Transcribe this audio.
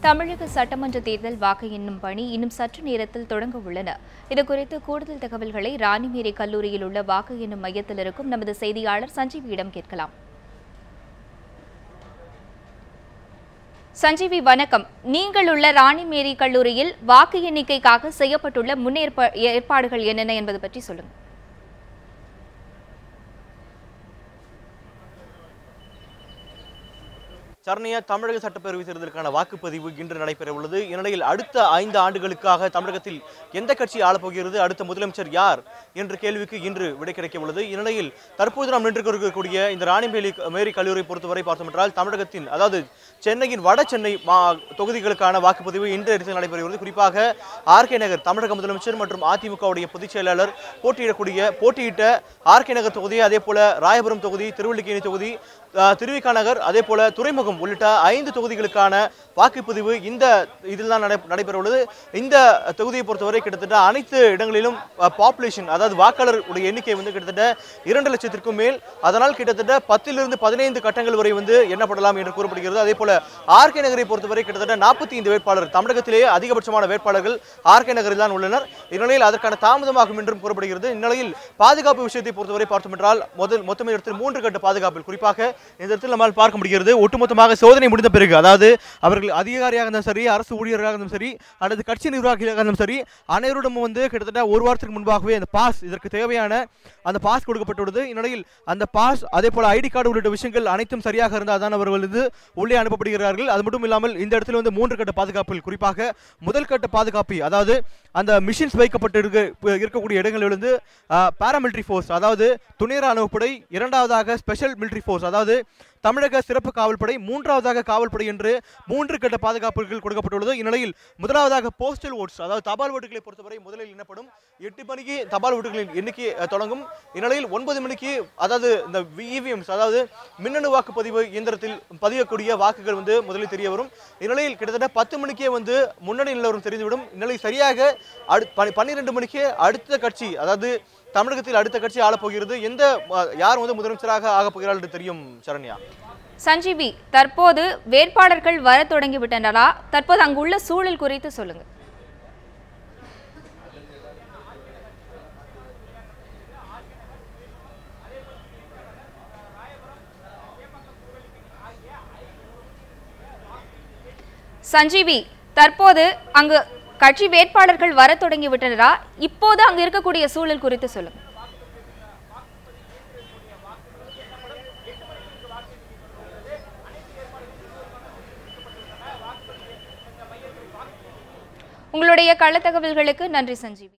தமிழக சட்டமன்ற தேர்தல் வாக்கு எண்ணும் பணி இன்னும் சற்று நேரத்தில் தொடங்க உள்ளன. இதுகுறித்து கூடுதல் தகவல்களை ராணிமேரி கல்லூரியில் உள்ள வாக்கு எண்ணும் மையத்தில் இருக்கும் நமது செய்தியாளர் சஞ்சீவியிடம் கேட்கலாம். சஞ்சீவி, வணக்கம். நீங்கள் உள்ள ராணிமேரி கல்லூரியில் வாக்கு எண்ணிக்கைக்காக செய்யப்பட்டுள்ள ஏற்பாடுகள் என்னென்ன என்பது பற்றி சொல்லுங்கள். சரணியா, தமிழக சட்டப்பேரவை தேர்தலுக்கான வாக்குப்பதிவு இன்று நடைபெற உள்ளது. இந்நிலையில் அடுத்த 5 ஆண்டுகளுக்காக தமிழகத்தில் எந்த கட்சி ஆளப்போகிறது, அடுத்த முதலமைச்சர் யார் என்ற கேள்விக்கு இன்று விடை கிடைக்க உள்ளது. இந்நிலையில் தற்போது நாம் நின்று இருக்கக்கூடிய இந்த ராணிமேரி கல்லூரியை பொறுத்தவரை பார்த்தோம் என்றால் தமிழகத்தின், அதாவது சென்னையின் வட சென்னை தொகுதிகளுக்கான வாக்குப்பதிவு இன்று நடைபெறுகிறது. குறிப்பாக ஆர்கே நகர் தமிழக முதலமைச்சர் மற்றும் அதிமுகவுடைய பொதுச் செயலாளர் போட்டியிட்ட ஆர்கே நகர் தொகுதி, அதே போல ராயபுரம் தொகுதி, திருவல்லிக்கேணி தொகுதி, திருவிக நகர், அதே போல துறைமுகம் உள்ளிட்ட 5 தொகுதிகளுக்கான வாக்குப்பதிவு இந்த இதில் தான் நடைபெற உள்ளது. இந்த தொகுதியை பொறுத்தவரை கிட்டத்தட்ட அனைத்து இடங்களிலும் பாப்புலேஷன், அதாவது வாக்காளர் எண்ணிக்கை கிட்டத்தட்ட 2 லட்சத்திற்கும் மேல். அதனால் கிட்டத்தட்ட 10 to 15 கட்டங்கள் வரை எண்ணப்படலாம் என்று கூறப்படுகிறது. அதே போல ஆர்கே நகரை பொறுத்தவரை கிட்டத்தட்ட 45 வேட்பாளர், தமிழகத்திலேயே அதிகபட்சமான வேட்பாளர்கள் ஆர்கே நகரில் தான் உள்ளனர். இந்நிலையில் அதற்கான தாமதமாகும் என்றும் கூறப்படுகிறது. இந்நிலையில் பாதுகாப்பு விஷயத்தை பொறுத்தவரை பார்த்தோம் என்றால் மொத்தம் இடத்தில் 3 கட்ட பாதுகாப்பில், குறிப்பாக இந்த இடத்தில் நம்மால் பார்க்க முடிகிறது, ஒட்டுமொத்தமாக சோதனை முடிந்த பிறகு, அதாவது அவர்கள் அதிகாரியாக இருந்தாலும் சரி, அரசு ஊழியர்களாக இருந்தாலும் சரி, அல்லது கட்சி நிர்வாகிகளாக இருந்தாலும் சரி, அனைவரிடமும் கிட்டத்தட்ட 1 வாரத்துக்கு முன்பாகவே அந்த பாஸ், இதற்கு தேவையான அந்த பாஸ் கொடுக்கப்பட்டுள்ளது. இந்நிலையில் அந்த பாஸ், அதே போல ஐடி கார்டு உள்ளிட்ட விஷயங்கள் அனைத்தும் சரியாக இருந்தால் தான் அவர்கள் உள்ளே அனுப்பப்படுகிறார்கள். அது மட்டும் இல்லாமல் இந்த இடத்தில் 3 கட்ட பாதுகாப்பில், குறிப்பாக முதல் கட்ட பாதுகாப்பு, அதாவது அந்த மிஷின்ஸ் வைக்கப்பட்டு இருக்கக்கூடிய இடங்களிலிருந்து பாராமிலிட்டரி ஃபோர்ஸ், அதாவது துணை ராணுவப்படை, இரண்டாவதாக ஸ்பெஷல் மிலிட்டரி ஃபோர்ஸ், அதாவது தமிழக சிறப்பு காவல்படை, மூன்றாவதாக காவல்படை என்று 3 கட்ட பாதுகாப்புகள் கொடுக்கப்பட்டுள்ளது. இந்நிலையில் முதலாவதாக போஸ்டல் ஓட்ஸ், அதாவது தபால் ஓட்டுகளை பொறுத்தவரை முதலில் எண்ணப்படும். 8 மணிக்கு தபால் ஓட்டுகளின் எண்ணிக்கை தொடங்கும். இந்நிலையில் 9 மணிக்கு, அதாவது இந்த இவிஎம்ஸ், அதாவது மின்னணு வாக்குப்பதிவு இயந்திரத்தில் பதியக்கூடிய வாக்குகள் முதலில் தெரிய வரும். இந்நிலையில் கிட்டத்தட்ட 10 மணிக்கே முன்னணி நிலவரம் தெரிந்துவிடும். இந்நிலையில் சரியாக 12 மணிக்கு அடுத்த கட்சி, அதாவது தமிழகத்தில் அடுத்த கட்சி ஆளப்போகிறது, யார் முதலமைச்சராக ஆகப்போகிறார் என்று தெரியும். சரண்யா. சஞ்சீவி, தற்போது வேட்பாளர்கள் வர தொடங்கிவிட்டனரா? தற்போது அங்குள்ள சூழல் குறித்து சொல்லுங்க. சஞ்சீவி, தற்போது அங்கு கட்சி வேட்பாளர்கள் வர தொடங்கிவிட்டனரா? இப்போது அங்கு இருக்கக்கூடிய சூழல் குறித்து சொல்லுங்க. உங்களுடைய கள தகவல்களுக்கு நன்றி சஞ்சீவி.